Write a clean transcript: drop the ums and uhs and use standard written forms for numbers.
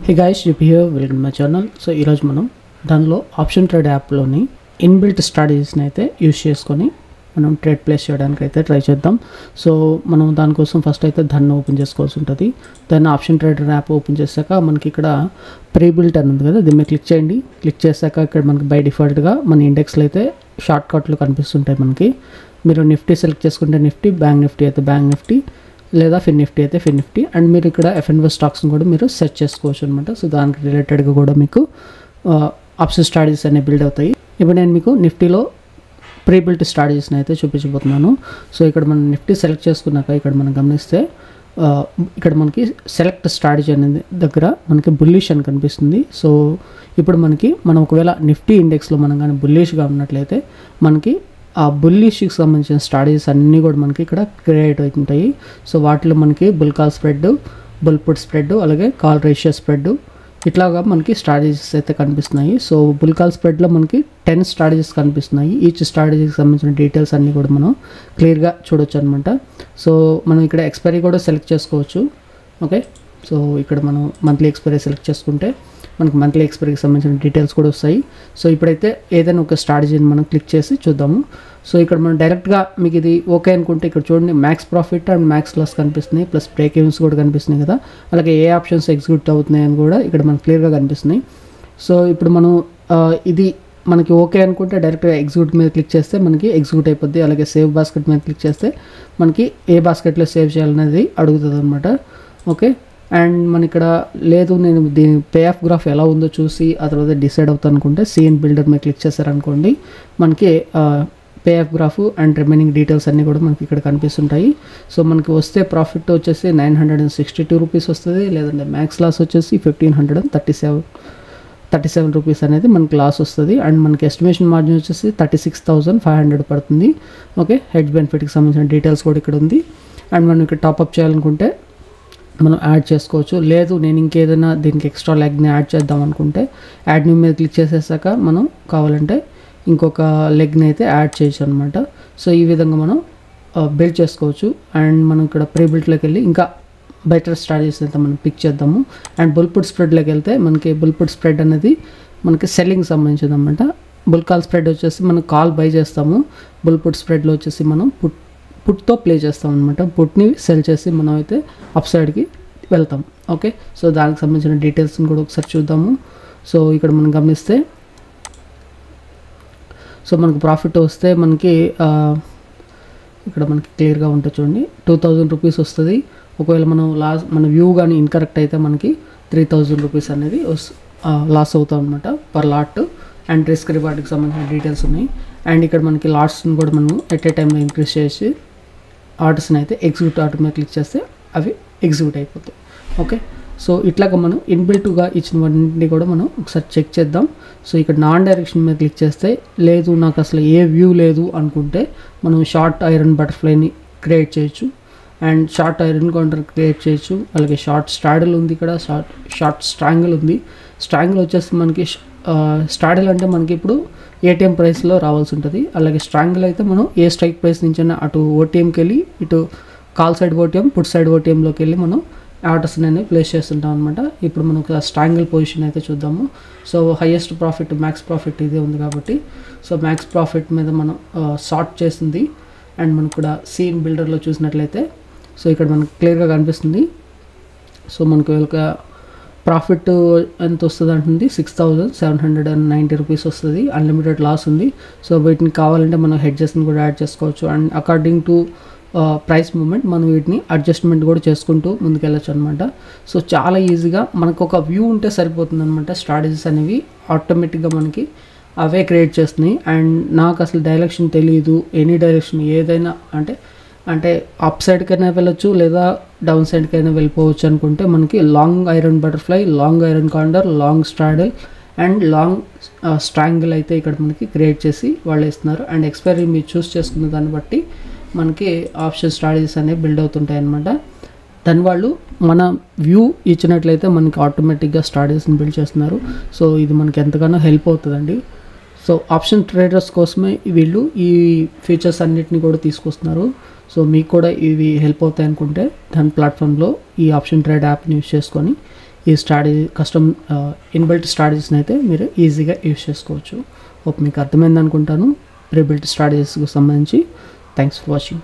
Hey guys, Jip here, welcome to my channel. So ఈరోజు మనం దానిలో ఆప్షన్ ట్రేడ్ యాప్లోని ఇన్బిల్ట్ స్ట్రాటజీస్ని అయితే యూజ్ చేసుకొని మనం ట్రేడ్ ప్లేస్ చేయడానికి అయితే ట్రై చేద్దాం. సో మనం దానికోసం ఫస్ట్ అయితే దాన్ని ఓపెన్ చేసుకోవాల్సి ఉంటుంది. దాన్ని ఆప్షన్ ట్రేడర్ యాప్ ఓపెన్ చేశాక మనకి ఇక్కడ ప్రీ బిల్ట్ అని ఉంది కదా, దీన్ని క్లిక్ చేయండి. క్లిక్ చేశాక ఇక్కడ మనకి బై డిఫాల్ట్గా మన ఇండెక్స్లో అయితే షార్ట్ కట్లు కనిపిస్తుంటాయి మనకి. మీరు నిఫ్టీ సెలెక్ట్ చేసుకుంటే నిఫ్టీ, బ్యాంక్ నిఫ్టీ అయితే బ్యాంక్ నిఫ్టీ, లేదా ఫిన్ నిఫ్టీ అయితే ఫిన్ నిఫ్టీ. అండ్ మీరు ఇక్కడ ఎఫ్ఎన్ఓ స్టాక్స్ని కూడా మీరు సెట్ చేసుకోవచ్చు అనమాట. సో దానికి రిలేటెడ్గా కూడా మీకు ఆప్షన్ స్ట్రాటజీస్ అనేవి బిల్డ్ అవుతాయి. ఇప్పుడు నేను మీకు నిఫ్టీలో ప్రీ బిల్ట్ స్ట్రాటజీస్ని అయితే చూపించబోతున్నాను. సో ఇక్కడ మనం నిఫ్టీ సెలెక్ట్ చేసుకున్నాక ఇక్కడ మనం గమనిస్తే ఇక్కడ మనకి సెలెక్ట్ స్ట్రాటజీ అనేది దగ్గర మనకి బుల్లిష్ అని కనిపిస్తుంది. సో ఇప్పుడు మనం ఒకవేళ నిఫ్టీ ఇండెక్స్లో మనం కానీ బుల్లిష్గా ఉన్నట్లయితే మనకి ఆ బుల్లిష్కి సంబంధించిన స్ట్రాటజీస్ అన్నీ కూడా మనకి ఇక్కడ క్రియేట్ అవుతుంటాయి. సో వాటిలో మనకి bull call spread, bull put spread, అలాగే కాల్ రేషియో స్ప్రెడ్, ఇట్లాగా మనకి స్ట్రాటజీస్ అయితే కనిపిస్తున్నాయి. సో బుల్ కాల్ స్ప్రెడ్లో మనకి 10 స్ట్రాటజీస్ కనిపిస్తున్నాయి. ఈచ్ స్ట్రాటజీకి సంబంధించిన డీటెయిల్స్ అన్నీ కూడా మనం క్లియర్గా చూడొచ్చు అనమాట. సో మనం ఇక్కడ ఎక్స్పైరీ కూడా సెలెక్ట్ చేసుకోవచ్చు. ఓకే, సో ఇక్కడ మనం మంత్లీ ఎక్స్పైరీ సెలెక్ట్ చేసుకుంటే మనకి మంత్లీ ఎక్స్పైరీకి సంబంధించిన డీటెయిల్స్ కూడా వస్తాయి. సో ఇప్పుడైతే ఏదైనా ఒక స్ట్రాటజీని మనం క్లిక్ చేసి చూద్దాము. సో ఇక్కడ మనం డైరెక్ట్గా మీకు ఇది ఓకే అనుకుంటే ఇక్కడ చూడండి, max profit and max loss కనిపిస్తున్నాయి, ప్లస్ బ్రేక్ ఈవెన్స్ కూడా కనిపిస్తున్నాయి కదా. అలాగే ఏ ఆప్షన్స్ ఎగ్జిక్యూట్ అవుతున్నాయి అని కూడా ఇక్కడ మనకు క్లియర్గా కనిపిస్తున్నాయి. సో ఇప్పుడు మనం ఇది మనకి ఓకే అనుకుంటే డైరెక్ట్గా ఎగ్జిక్యూట్ మీద క్లిక్ చేస్తే మనకి ఎగ్జిక్యూట్ అయిపోద్ది. అలాగే సేవ్ బాస్కెట్ మీద క్లిక్ చేస్తే మనకి ఏ బాస్కెట్లో సేవ్ చేయాలనేది అడుగుతుంది అనమాట. ఓకే, అండ్ మన ఇక్కడ లేదు నేను దీని పే ఆఫ్ గ్రాఫ్ ఎలా ఉందో చూసి ఆ తర్వాత డిసైడ్ అవుతాను అనుకుంటే సిఎన్ బిల్డర్ మీద క్లిక్ చేశారనుకోండి, మనకి pay of graph and remaining details అన్నీ కూడా మనకి ఇక్కడ కనిపిస్తుంటాయి. సో మనకి వస్తే ప్రాఫిట్ వచ్చేసి 962 రూపీస్ వస్తుంది, లేదంటే మ్యాక్స్ లాస్ వచ్చేసి 1537 రూపీస్ అనేది మనకి లాస్ వస్తుంది. అండ్ మనకి ఎస్టిమేషన్ మార్జిన్ వచ్చేసి 36,500 పడుతుంది. ఓకే, హెడ్జ్ బెనిఫిట్కి సంబంధించిన డీటెయిల్స్ కూడా ఇక్కడ ఉంది. అండ్ మనం ఇక్కడ టాప్అప్ చేయాలనుకుంటే మనం యాడ్ చేసుకోవచ్చు. లేదు నేను ఇంకేదైనా దీనికి ఎక్స్ట్రా లెగ్ని యాడ్ చేద్దాం అనుకుంటే యాడ్ న్యూ మీద క్లిక్ చేసేసాక మనం కావాలంటే ఇంకొక లెగ్ని అయితే యాడ్ చేయొచ్చు అనమాట. సో ఈ విధంగా మనం బిల్డ్ చేసుకోవచ్చు. అండ్ మనం ఇక్కడ ప్రీ బిల్ట్లోకి వెళ్ళి ఇంకా బెటర్ స్ట్రాటజీస్ అయితే మనం పిక్ చేద్దాము. అండ్ బుల్ పుట్ స్ప్రెడ్లోకి వెళ్తే మనకి బుల్ పుట్ స్ప్రెడ్ అనేది మనకి సెల్లింగ్ సంబంధించింది అనమాట. బుల్ కాల్ స్ప్రెడ్ వచ్చేసి మనం కాల్ బై చేస్తాము, బుల్ పుట్ స్ప్రెడ్లో వచ్చేసి మనం పుట్తో ప్లే చేస్తాం అనమాట. పుట్ని సెల్ చేసి మనం అయితే అప్ సైడ్కి వెళ్తాం. ఓకే, సో దానికి సంబంధించిన డీటెయిల్స్ని కూడా ఒకసారి చూద్దాము. సో ఇక్కడ మనం గమనిస్తే సో మనకు ప్రాఫిట్ వస్తే మనకి ఇక్కడ మనకి క్లియర్గా ఉంటుంది చూడండి, 2000 రూపీస్ వస్తుంది. ఒకవేళ మన వ్యూ కానీ ఇన్కరెక్ట్ అయితే మనకి 3000 రూపీస్ అనేది లాస్ అవుతాం అనమాట పర్ లాట్. అండ్ రిస్క్ రివార్డ్కి సంబంధించిన డీటెయిల్స్ ఉన్నాయి. అండ్ ఇక్కడ మనకి లాట్స్ని కూడా మనం ఎట్ ఏ టైంలో ఇంక్రీజ్ చేసి ఆర్డర్స్ని అయితే ఎగ్జిక్యూట్ ఆర్డర్ మీద క్లిక్ చేస్తే అవి ఎగ్జిక్యూట్ అయిపోతాయి. ఓకే, సో ఇట్లాగా మనం ఇన్బిల్ట్గా ఇచ్చినవన్నీ కూడా మనం ఒకసారి చెక్ చేద్దాం. సో ఇక్కడ నాన్ డైరెక్షన్ మీద క్లిక్ చేస్తే లేదు నాకు అసలు ఏ వ్యూ లేదు అనుకుంటే మనం షార్ట్ ఐరన్ బటర్ఫ్లైని క్రియేట్ చేయొచ్చు, and short iron counter create చేయొచ్చు. అలాగే షార్ట్ స్ట్రాడల్ ఉంది, ఇక్కడ షార్ట్ స్ట్రాంగిల్ ఉంది. స్ట్రాంగిల్ వచ్చేసి మనకి స్ట్రాడల్ అంటే మనకి ఇప్పుడు ఏటీఎం ప్రైస్లో రావాల్సి ఉంటుంది. అలాగే స్ట్రాంగిల్ అయితే మనం ఏ స్ట్రైక్ ప్రైస్ నుంచి అటు ఓటీఎంకి వెళ్ళి ఇటు call side OTM, put side ఓటీఎంలోకి వెళ్ళి మనం ఆర్డర్స్ని అనేది ప్లేస్ చేస్తుంటాం అనమాట. ఇప్పుడు మనం ఒక స్ట్రాంగిల్ పొజిషన్ అయితే చూద్దాము. So highest profit, max profit ఇదే ఉంది కాబట్టి సో మ్యాక్స్ ప్రాఫిట్ మీద మనం షార్ట్ చేసింది. అండ్ మనకు కూడా సీన్ బిల్డర్లో చూసినట్లయితే సో ఇక్కడ మనకు క్లియర్గా కనిపిస్తుంది. సో మనకు ఒక ప్రాఫిట్ ఎంత వస్తుంది అంటుంది, 6790 రూపీస్ వస్తుంది. అన్లిమిటెడ్ లాస్ ఉంది. సో వీటిని కావాలంటే మనం హెడ్జెస్ని కూడా యాడ్ చేసుకోవచ్చు. And according to price moment మనం వీటిని అడ్జస్ట్మెంట్ కూడా చేసుకుంటూ ముందుకెళ్ళచ్చు అనమాట. సో చాలా ఈజీగా మనకు ఒక వ్యూ ఉంటే సరిపోతుంది అనమాట. స్ట్రాటజీస్ అనేవి ఆటోమేటిక్గా మనకి అవే క్రియేట్ చేస్తున్నాయి. అండ్ నాకు అసలు డైరెక్షన్ తెలియదు, ఎనీ డైరెక్షన్ ఏదైనా అంటే అప్ సైడ్కైనా వెళ్ళొచ్చు లేదా డౌన్ సైడ్కైనా వెళ్ళిపోవచ్చు అనుకుంటే మనకి long iron butterfly, long iron condor, long straddle and long స్ట్రాంగిల్ అయితే ఇక్కడ మనకి క్రియేట్ చేసి వాళ్ళు ఇస్తున్నారు. అండ్ ఎక్స్పైరీ మీరు చూస్ చేసుకున్న దాన్ని బట్టి మనకి ఆప్షన్ స్ట్రాటజీస్ అనేవి బిల్డ్ అవుతుంటాయి అన్నమాట. దాని వాళ్ళు మన వ్యూ ఇచ్చినట్లయితే మనకి ఆటోమేటిక్గా స్ట్రాటజీస్ని బిల్డ్ చేస్తున్నారు. సో ఇది మనకి ఎంతగానో హెల్ప్ అవుతుందండి. సో ఆప్షన్ ట్రేడర్స్ కోసమే వీళ్ళు ఈ ఫీచర్స్ అన్నిటిని కూడా తీసుకొస్తున్నారు. సో మీకు కూడా ఇవి హెల్ప్ అవుతాయి అనుకుంటే దాని ప్లాట్ఫామ్లో ఈ ఆప్షన్ ట్రేడ్ యాప్ని యూస్ చేసుకొని ఈ స్ట్రాటజీ కస్టమ్ ఇన్బిల్ట్ స్ట్రాటజీస్ని అయితే మీరు ఈజీగా యూస్ చేసుకోవచ్చు. మీకు అర్థమైంది అనుకుంటాను ప్రీబిల్ట్ స్ట్రాటజీస్కి సంబంధించి. Thanks for watching.